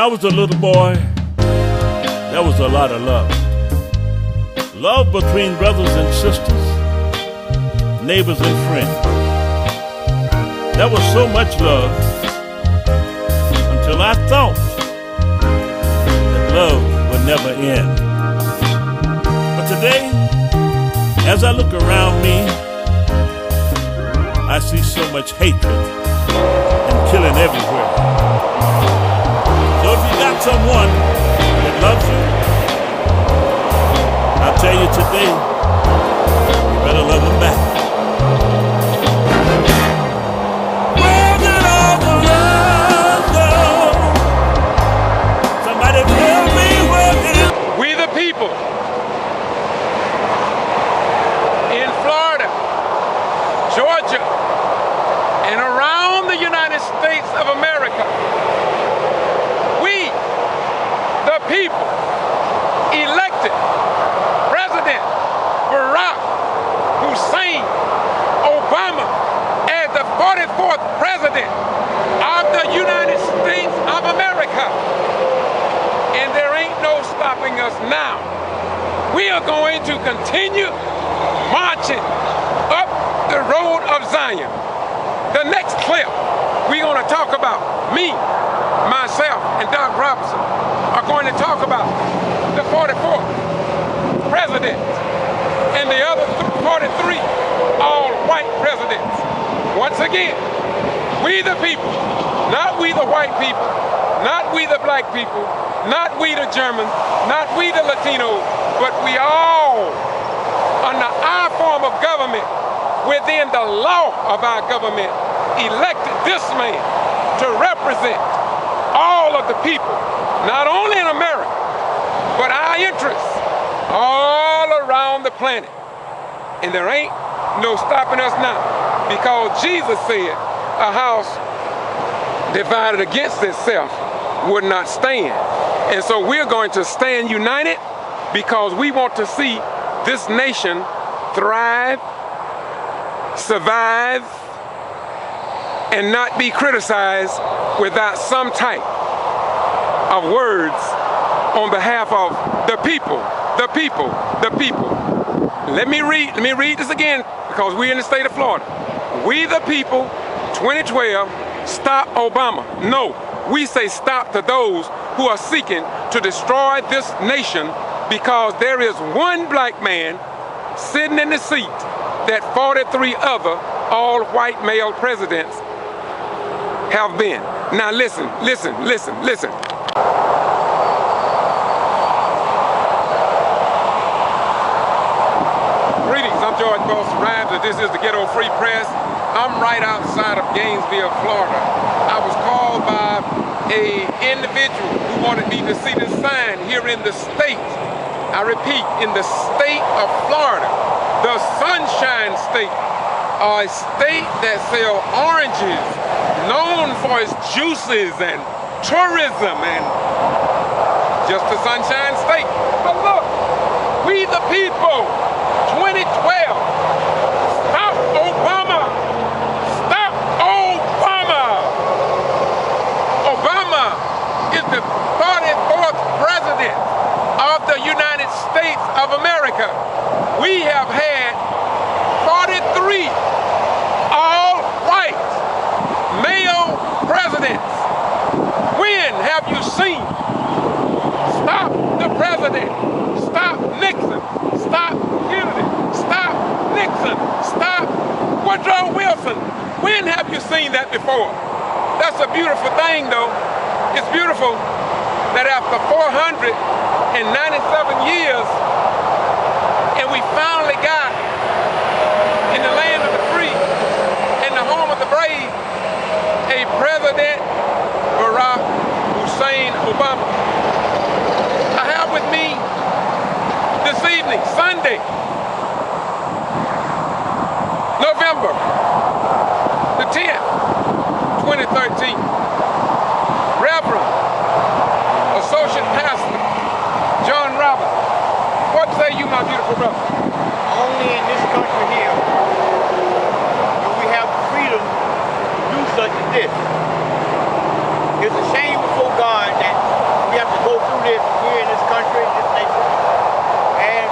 I was a little boy, there was a lot of love. Love between brothers and sisters, neighbors and friends. There was so much love until I thought that love would never end. But today, as I look around me, I see so much hatred and killing everywhere. So if you got someone that loves you, I'll tell you today, you better love them back. Where did all the love go? Somebody tell me where did it go? We the people in Florida, Georgia, and around the United States of America, we, the people, elected President Barack Hussein Obama as the 44th President of the United States of America. And there ain't no stopping us now. We are going to continue marching up the road of Zion. The next clip, we're going to talk about me, myself, and Doug Robinson are going to talk about the 44th president and the other 43 all-white presidents. Once again, we the people, not we the white people, not we the black people, not we the Germans, not we the Latinos, but we all, under our form of government, within the law of our government, elected this man to represent all of the people, not only in America, but our interests all around the planet. And there ain't no stopping us now, because Jesus said a house divided against itself would not stand. And so we're going to stand united because we want to see this nation thrive, survive, and not be criticized without some type of words on behalf of the people, the people, the people. Let me read this again, because we're in the state of Florida. We the people, 2012, stop Obama. No, we say stop to those who are seeking to destroy this nation, because there is one black man sitting in the seat that 43 other all-white male presidents have been. Now listen, listen, listen, listen. Greetings, I'm George Boss Rhymes, and this is the Getto Free Press. I'm right outside of Gainsville, Florida. I was called by an individual who wanted me to see this sign here in the state. I repeat, in the state of Florida, the Sunshine State, a state that sells oranges, known for its juices and tourism, and just the Sunshine State. But look, we the people, 2012, stop Obama, stop Obama. Obama is the 44th president of the United States of America. We have had 43 all-white male presidents. When have you seen stop the president, stop Nixon, stop Kennedy, stop Nixon, stop Woodrow Wilson? When have you seen that before? That's a beautiful thing, though. It's beautiful that after 497 years, and we finally got in the land of the free and the home of the brave, a President Barack Hussein Obama. I have with me this evening, Sunday, November the 10th, 2013, Reverend Associate Pastor John Robinson. What say you, my beautiful brother? Only in this country here do we have freedom to do such as this. It's a shame before God that this here in this country, in this nation. And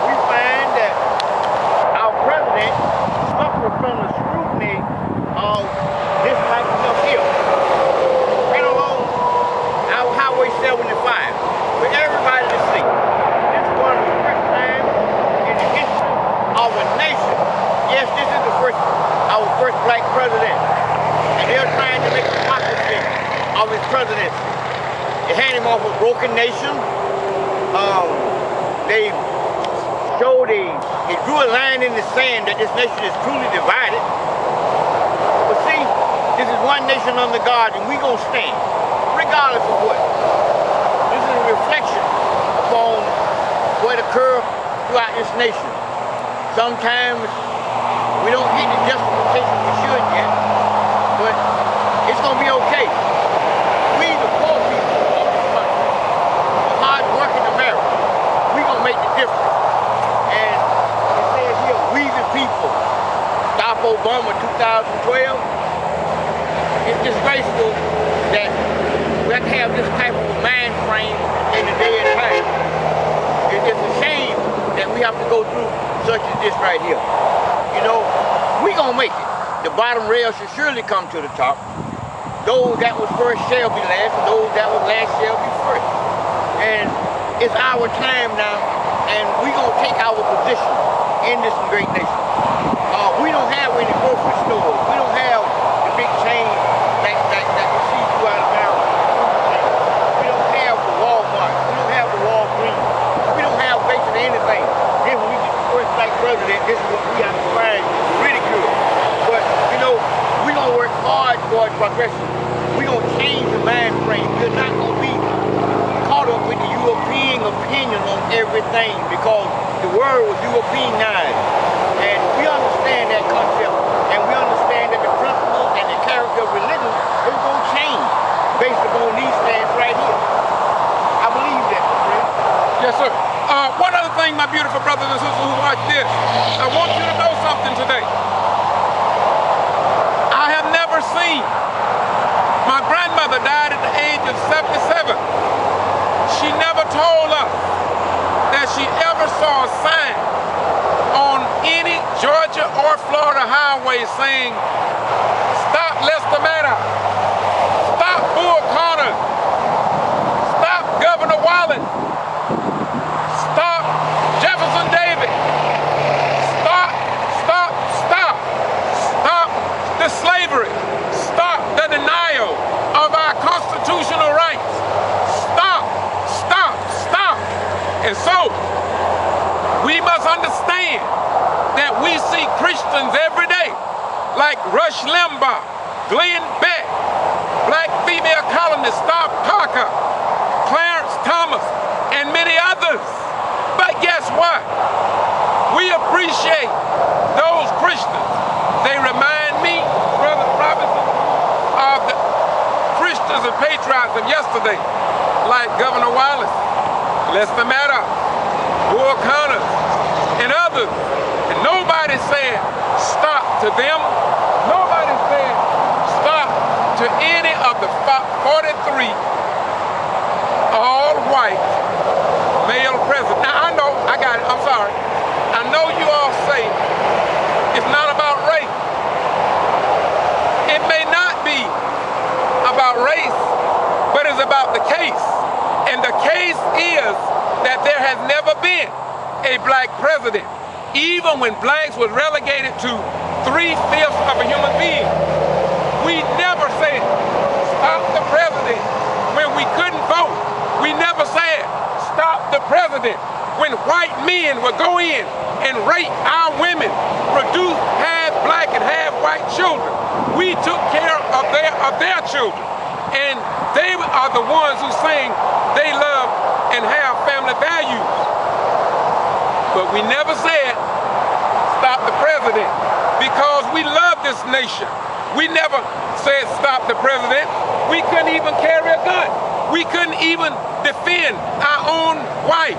we find that our president suffers from the scrutiny of this type of stuff here. Right along our Highway 75, for everybody to see. This is one of the first times in the history of a nation. Yes, this is our first black president. And they're trying to make a hypocrisy of his presidency. They hand him off a broken nation. They drew a line in the sand that this nation is truly divided. But see, this is one nation under God, and we're going to stand, regardless of what. This is a reflection upon what occurred throughout this nation. Sometimes we don't get the justification we should get, but it's going to be okay. We, the poor people of this country, the hard-working America, we're going to make the difference. And it says here, we the people, stop Obama 2012. It's disgraceful that we have to have this type of a mind frame in the day and time. It's just a shame that we have to go through such as this right here. You know, we gonna make it. The bottom rail should surely come to the top. Those that was first shall be last, and those that was last shall be first. And it's our time now, and we gonna take our position in this great nation. We don't have any grocery stores. We don't have the big chains that you see throughout America. We don't have the Walmart. We don't have the Walgreens. We don't have basically anything. Then when we get the first black president, this is what we have to find ridicule. But, you know, we're going to work hard towards progression. We're going to change the mind frame. We're not going to be caught up with the European opinion on everything because the world was Europeanized. And we understand that concept, and we understand that the principles and the character of religion is going to change based upon these stands right here. I believe that, friend. Yes, sir. One other thing, my beautiful brothers and sisters who watch this, I want you to know something today. I have never seen, my grandmother died at the age of 77. She never told us that she ever saw a sign on any Georgia or Florida highway saying, stop Lester Maddox, stop Bull Connor, stop Governor Wallen, stop Jefferson Davis, stop the slavery, stop the denial of our constitutional rights, stop. And so, we must understand that we see Christians every day, like Rush Limbaugh, Glenn Beck, black female columnist Star Parker, Clarence Thomas, and many others. But guess what? We appreciate those Christians. They remind me, Brother Robinson, of the Christians and patriots of yesterday, like Governor Wallace, Lester Maddox, Bull Connor, and others. And nobody said stop to them. Nobody said stop to any of the 43 all-white male presidents. Now I know, I got it, I'm sorry. I know you all say it's not about race. It may not be about race, but it's about the case. And the case is that there has never been a black president, even when blacks were relegated to 3/5 of a human being. We never said, stop the president when we couldn't vote. We never said, stop the president when white men would go in and rape our women, produce half black and half white children. We took care of their children. And they are the ones who saying they love and have family values. But we never said, stop the president, because we love this nation. We never said, stop the president. We couldn't even carry a gun. We couldn't even defend our own wife,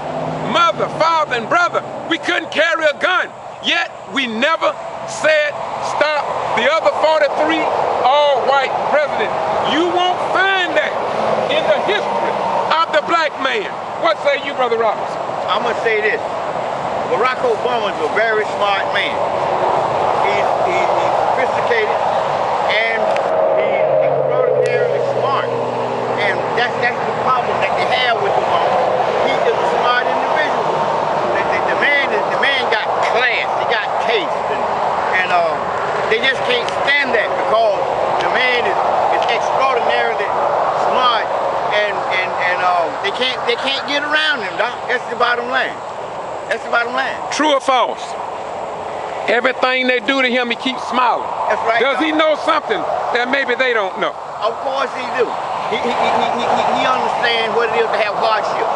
mother, father, and brother. We couldn't carry a gun. Yet we never said, stop the other 43 all-white presidents. You won't find that in the history of the black man. What say you, Brother Roberts? I'm going to say this. Barack Obama is a very smart man. He's sophisticated and he's extraordinarily smart. And that's the problem that they have with Obama. He is a smart individual. The man got class, he got taste, and they just can't stand that because the man is extraordinarily smart, and they can't get around him, Doc. That's the bottom line. That's the bottom line. True or false? Everything they do to him, he keeps smiling. That's right. Does he know something that maybe they don't know? Of course he do. He understands what it is to have hardship.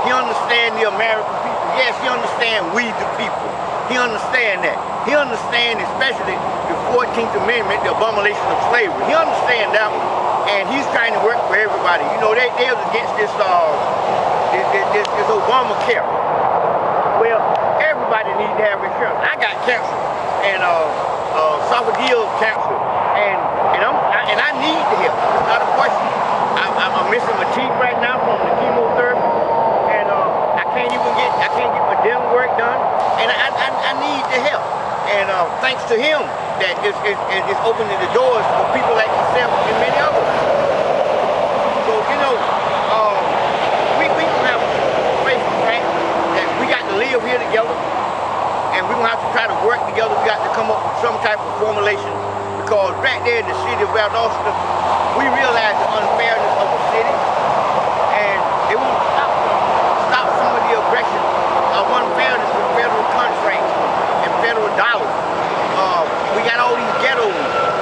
He understands the American people. Yes, he understands we the people. He understands that. He understands especially the 14th Amendment, the abomination of slavery. He understands that one. And he's trying to work for everybody. You know, they was against this Obamacare. Well, everybody needs to have insurance. I got cancer and esophageal cancer, and I need the help. It's not a question. I'm missing my teeth right now from the chemotherapy, and I can't get my dental work done, and I need the help. And thanks to him, that it's opening the doors for people like yourself and many others. So you know, we don't have to face the fact that we got to live here together, and we're gonna have to try to work together. We got to come up with some type of formulation, because back there in the city of Valdosta, we realize the unfairness of the city, and it won't stop some of the aggression of unfairness with federal contracts and federal dollars. We got all these ghettos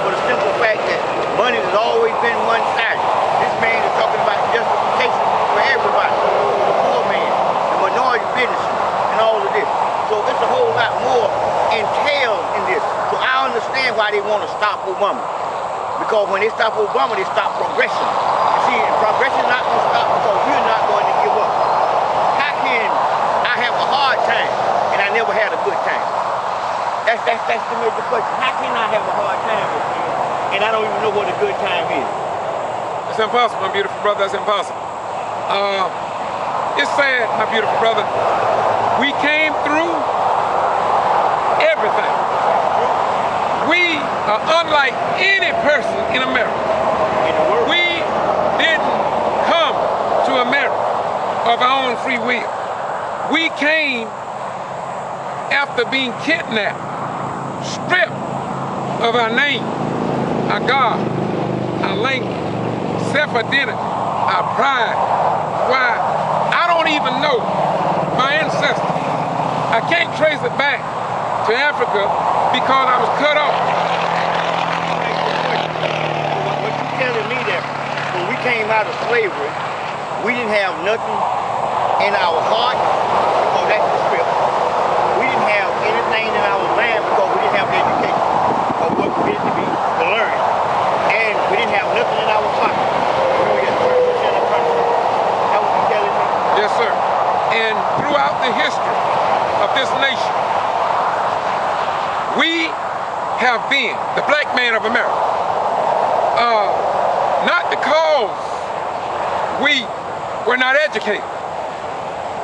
for the simple fact that money has always been one-sided. This man is talking about justification for everybody, the poor man, the minority businesses, and all of this. So it's a whole lot more entailed in this. So I understand why they want to stop Obama. Because when they stop Obama, they stop progression. See, progression is not going to stop because we're not going to give up. How can I have a hard time and I never had a good time? That's the major question. How can I have a hard time with you and I don't even know what a good time is? It's impossible, my beautiful brother. That's impossible. It's sad, my beautiful brother. We came through everything. We are unlike any person in America. In the world. We didn't come to America of our own free will. We came after being kidnapped, stripped of our name, our God, our language, self-identity, our pride. Why? I don't even know my ancestors. I can't trace it back to Africa because I was cut off. What you telling me that when we came out of slavery, we didn't have nothing in our heart because that's the script. We didn't have anything in our land because we didn't have education of what we needed to be to learn. And we didn't have nothing in our pocket. We had 30% of the country. That what you telling me? Yes, sir. And throughout the history of this nation, we have been the black man of America. Not because we were not educated.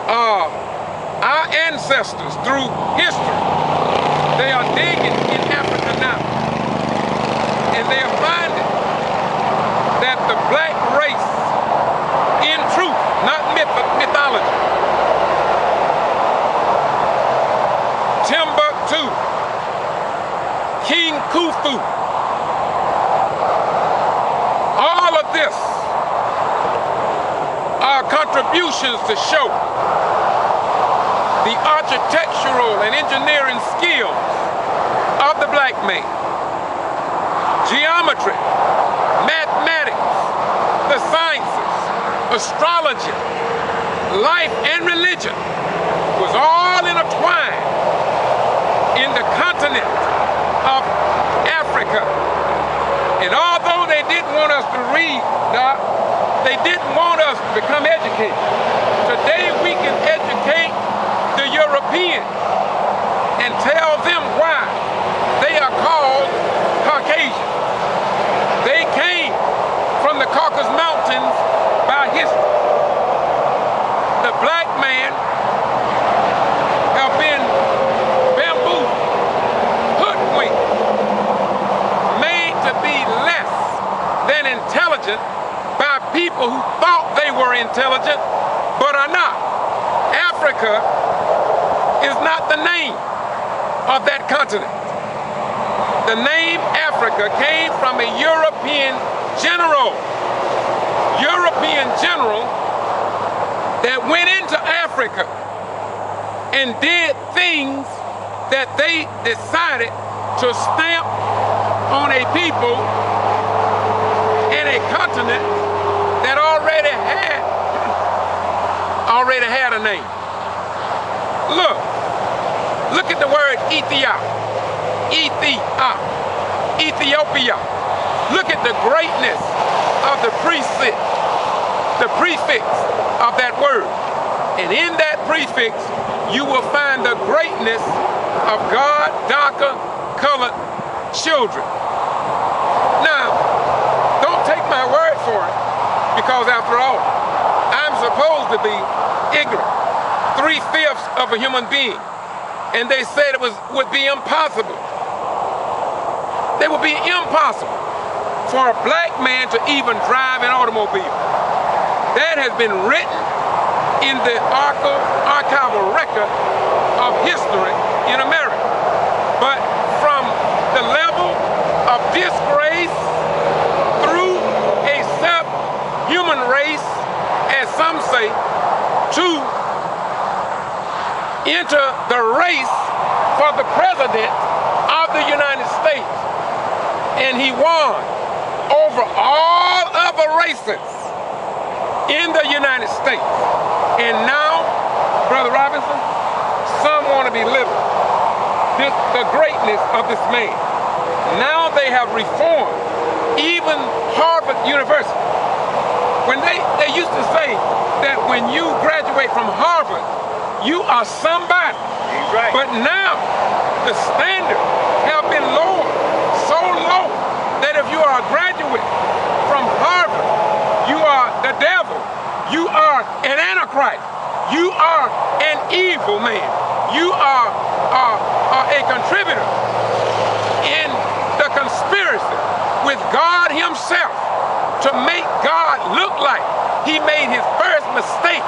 Our ancestors, through history, they are digging in Africa now. And they are finding that the black race, in truth, not mythology, Timbuktu, King Khufu, all of this are contributions to show the architectural and engineering skills of the black man. Geometry, mathematics, the sciences, astrology, life and religion was all intertwined in the continent of Africa. And although they didn't want us to read, Doc, they didn't want us to become educated. Today we can educate the Europeans and tell them why they are called Caucasian. They came from the Caucasus Mountains by history. black man have been bamboozled, hoodwinked, made to be less than intelligent by people who thought they were intelligent but are not. Africa is not the name of that continent. The name Africa came from a European general that went into Africa and did things that they decided to stamp on a people and a continent that already had a name. Look at the word Ethiopia. Look at the greatness of the prefix of that word. And in that prefix, you will find the greatness of God, darker colored children. Now, don't take my word for it, because after all, I'm supposed to be ignorant, 3/5 of a human being. And they said it would be impossible. It would be impossible for a black man to even drive an automobile. That has been written in the archival record of history in America. But from the level of disgrace through a subhuman race, as some say, to enter the race for the president of the United States. And he won over all other races in the United States. And now, Brother Robinson, some want to belittle the greatness of this man. Now they have reformed even Harvard University. When they used to say that when you graduate from Harvard, you are somebody. Right. But now the standards have been lowered so low that if you are a graduate from Harvard, you are the devil. You are an antichrist. You are an evil man. You are a contributor in the conspiracy with God himself to make God look like he made his first mistake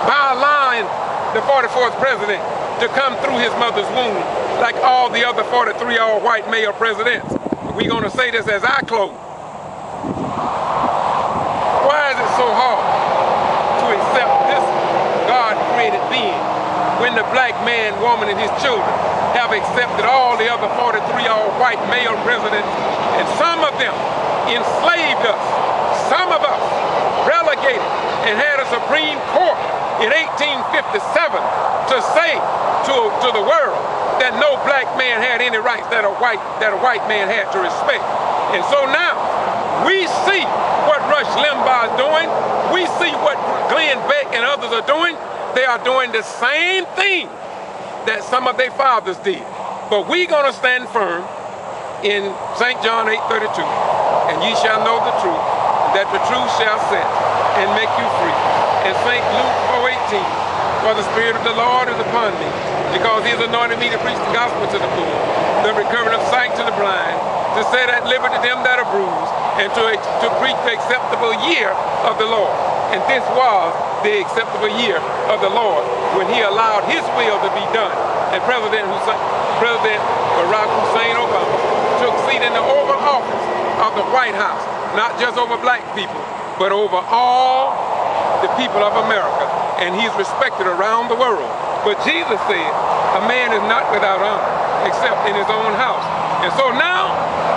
by allowing the 44th president to come through his mother's womb like all the other 43 all-white male presidents. We're going to say this as I close. Why is it so hard to accept this God-created being when the black man, woman, and his children have accepted all the other 43 all-white male presidents, and some of them enslaved us, some of us relegated and had a Supreme Court in 1857 to say to the world that no black man had any rights that a white man had to respect. And so now we see what Rush Limbaugh is doing. We see what Glenn Beck and others are doing. They are doing the same thing that some of their fathers did. But we're going to stand firm in St. John 8:32, and ye shall know the truth, that the truth shall set and make you free. And St. Luke 4:18, for the Spirit of the Lord is upon me, because he has anointed me to preach the gospel to the poor, the recovering of sight to the blind, to set at liberty them that are bruised, and to preach the acceptable year of the Lord. And this was the acceptable year of the Lord when he allowed his will to be done. And President Barack Hussein Obama took seat in the Oval Office of the White House, not just over black people, but over all the people of America. And he's respected around the world. But Jesus said, a man is not without honor, except in his own house. And so now,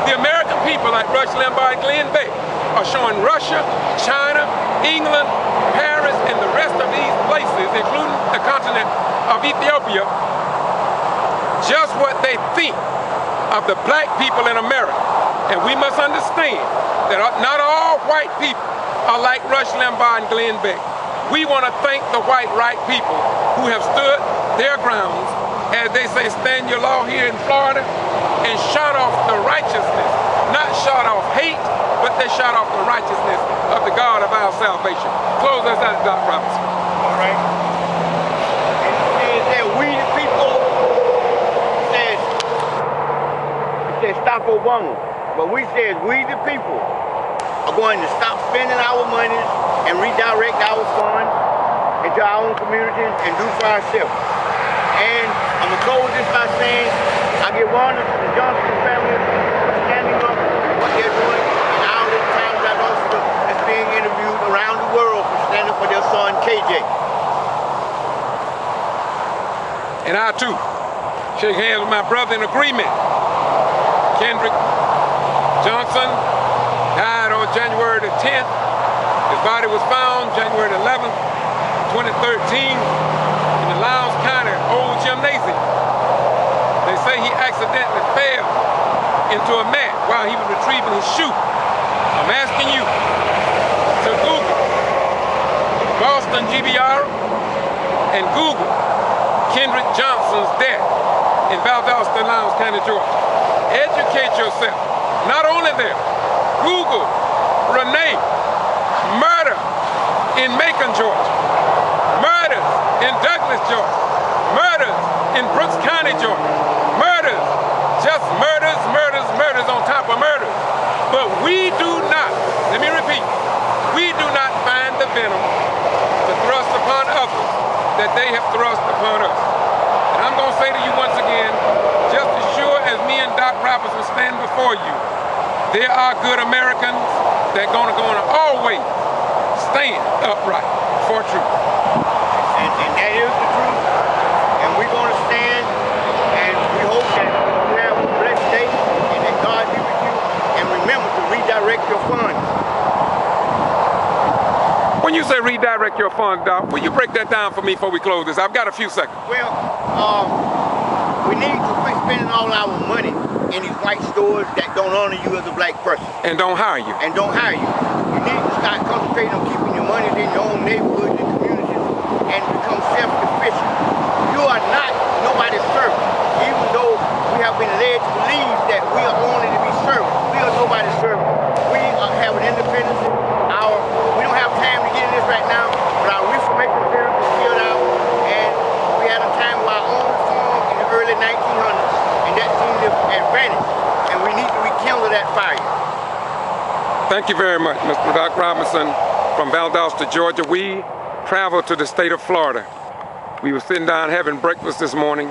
the American people like Rush Limbaugh and Glenn Beck are showing Russia, China, England, Paris, and the rest of these places, including the continent of Ethiopia, just what they think of the black people in America. And we must understand that not all white people are like Rush Limbaugh and Glenn Beck. We want to thank the white right people who have stood their grounds, as they say, stand your law here in Florida, and shot off the righteousness, not shot off hate, but they shot off the righteousness of the God of our salvation. Close us out, Dr. Robinson. All right. stop Obama. But we said we the people are going to stop spending our monies and redirect our funds into our own communities and do for ourselves. And I'm going to close this by saying I give honor to the Johnson family for standing up for what they're doing, and all the times I've also that's being interviewed around the world for standing for their son KJ. And I too shake hands with my brother in agreement. Kendrick Johnson died on January the 10th. His body was found January the 11th, 2013 in the Lowndes County Old Gymnasium. They say he accidentally fell into a mat while he was retrieving his shoe. I'm asking you to Google Boston G.B.R. and Google Kendrick Johnson's death in Valdosta, Lowndes County, Georgia. Educate yourself. Not only there, Google Renee murder in Macon, Georgia. Murders in Douglas, Georgia. Murders in Brooks County, Georgia. Murders, just murders, murders, murders on top of murders. But we do not, let me repeat, we do not find the venom to thrust upon others that they have thrust upon us. And I'm going to say to you once again, just as sure as me and Doc Robinson stand before you, there are good Americans that are going to always stand upright for truth. And that is the truth. And we're going to stand, and we hope that you have a blessed day and that God be with you. And remember to redirect your funds. When you say redirect your funds, Doc, will you break that down for me before we close this? I've got a few seconds. Well, we need to quit spending all our money in these white stores that don't honor you as a black person. And don't hire you. And don't hire you. You need to start concentrating on keeping your money in your own neighborhoods and communities and become self-sufficient. You are not nobody's servant. Even though we have been led to believe that we are only to be servants, we are nobody's servant. We have an independence. We don't have time to get in this right now, but our reformation period was killed out, and we had a time where our own farm in the early 1900s, and that seemed to have vanished, and we need to rekindle that fire. Thank you very much, Mr. Doc Robinson from Valdosta, Georgia. We traveled to the state of Florida. We were sitting down having breakfast this morning,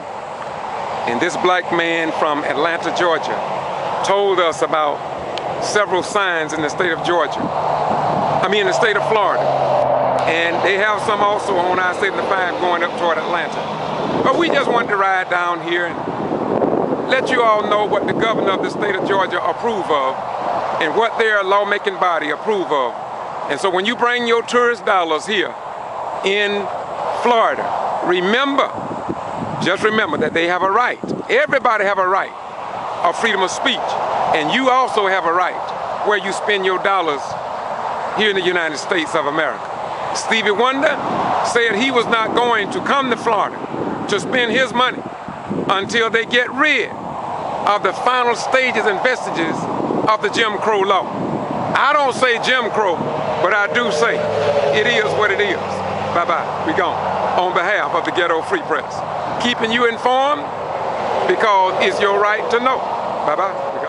and this black man from Atlanta, Georgia, told us about several signs in the state of Georgia. In the state of Florida. And they have some also on I-75 going up toward Atlanta. But we just wanted to ride down here and let you all know what the governor of the state of Georgia approve of and what their lawmaking body approve of. And so when you bring your tourist dollars here in Florida, just remember that they have a right. Everybody have a right of freedom of speech. And you also have a right where you spend your dollars here in the United States of America. Stevie Wonder said he was not going to come to Florida to spend his money until they get rid of the final stages and vestiges of the Jim Crow law. I don't say Jim Crow, but I do say it is what it is. Bye-bye, we gone. On behalf of the Ghetto Free Press, keeping you informed because it's your right to know. Bye-bye, we gone.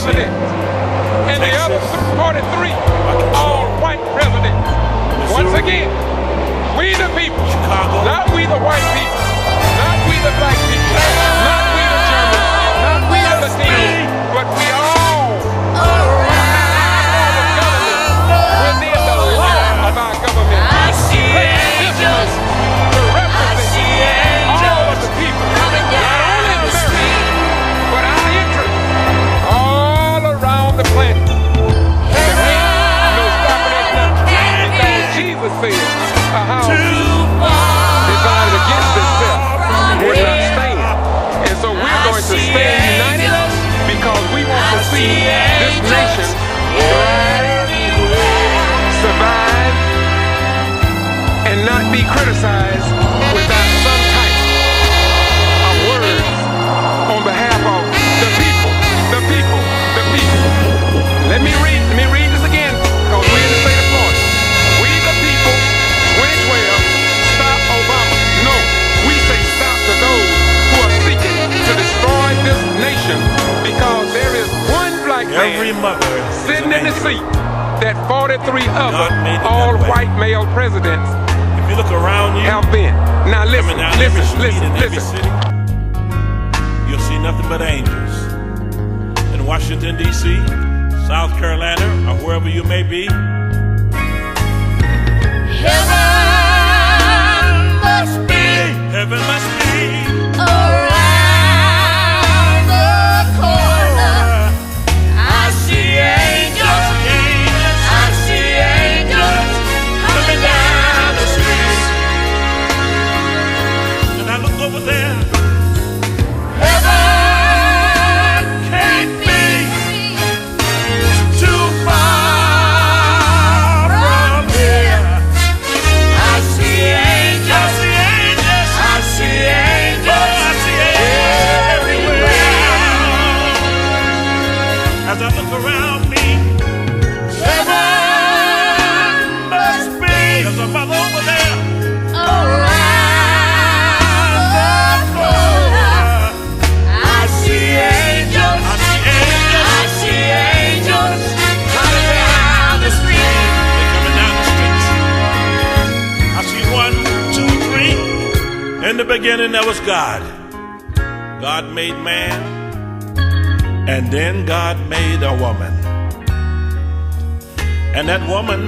president, and the other 43 all white presidents. Once again, we the people. Chicago. Not we the white people. Not we the black people. Not we the Germans. Not we the Latinos. But we all the government within the law of our government. Just to represent all of the people. Not only America, but our interests all around the planet. There ain't no stopping us now. Because Jesus said, a house divided against itself would not stand. And so we're going to stand united because we want to see this nation thrive, survive, and not be criticized without some type of words on behalf of the people, the people, the people. Let me read this again, because we're in the state of Florida. We the people, 2012, stop Obama. No, we say stop to those who are seeking to destroy this nation, because there is one black Every man mother sitting in the angel. seat that 43 other God made it that all-white male presidents If you look around you, have been. Now listen, coming down every street in every listen. city, you'll see nothing but angels. In Washington, D.C., South Carolina, or wherever you may be, heaven must be around the corner. I see angels, I see angels coming down the street. and I look over there. Heaven can't be Too far from here. I see angels, I see angels everywhere. As I look around me, Heaven must be there's a mother over there. around the corner. I see angels, I see angels. I see angels coming down the street. They're coming down the streets. I see 1, 2, 3. In the beginning, there was God. God made man, and then God made a woman. And that woman